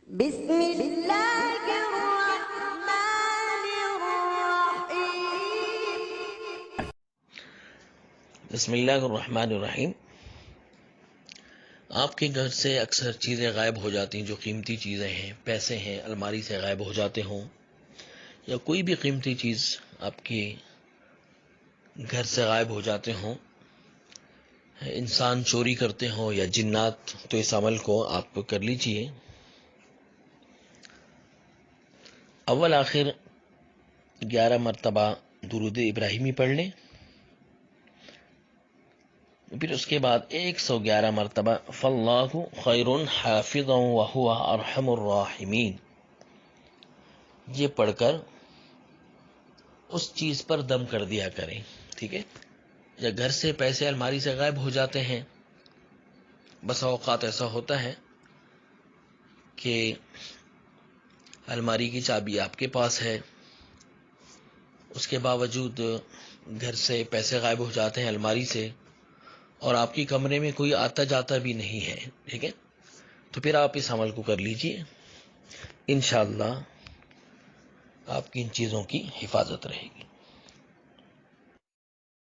بسم اللہ الرحمن الرحیم۔ بسم اللہ الرحمن الرحیم۔ آپ کے گھر سے اکثر چیزیں غائب ہو جاتی ہیں، جو قیمتی چیزیں ہیں، پیسے ہیں، الماری سے غائب ہو جاتے ہوں، یا کوئی بھی قیمتی چیز آپ کے گھر سے غائب ہو جاتے ہوں، انسان چوری کرتے ہوں یا جنات، تو اس عمل کو آپ کر لیجئے۔ اول آخر 11 مرتبہ درود ابراہیمی پڑھ لیں، پھر اس کے بعد 111 مرتبہ فاللہ خیر حافظا وہو ارحم الراحمین، یہ پڑھ کر اس چیز پر دم کر دیا کریں۔ ٹھیک ہے؟ یا گھر سے پیسے الماری سے غائب ہو جاتے ہیں، بس اوقات ایسا ہوتا ہے کہ الماری کی چابی آپ کے پاس ہے، اس کے باوجود گھر سے پیسے غائب ہو جاتے ہیں الماری سے، اور آپ کے کمرے میں کوئی آتا جاتا بھی نہیں ہے۔ ٹھیک ہے؟ تو پھر آپ اس عمل کو کر لیجئے، انشاءاللہ آپ کی ان چیزوں کی حفاظت رہے گی۔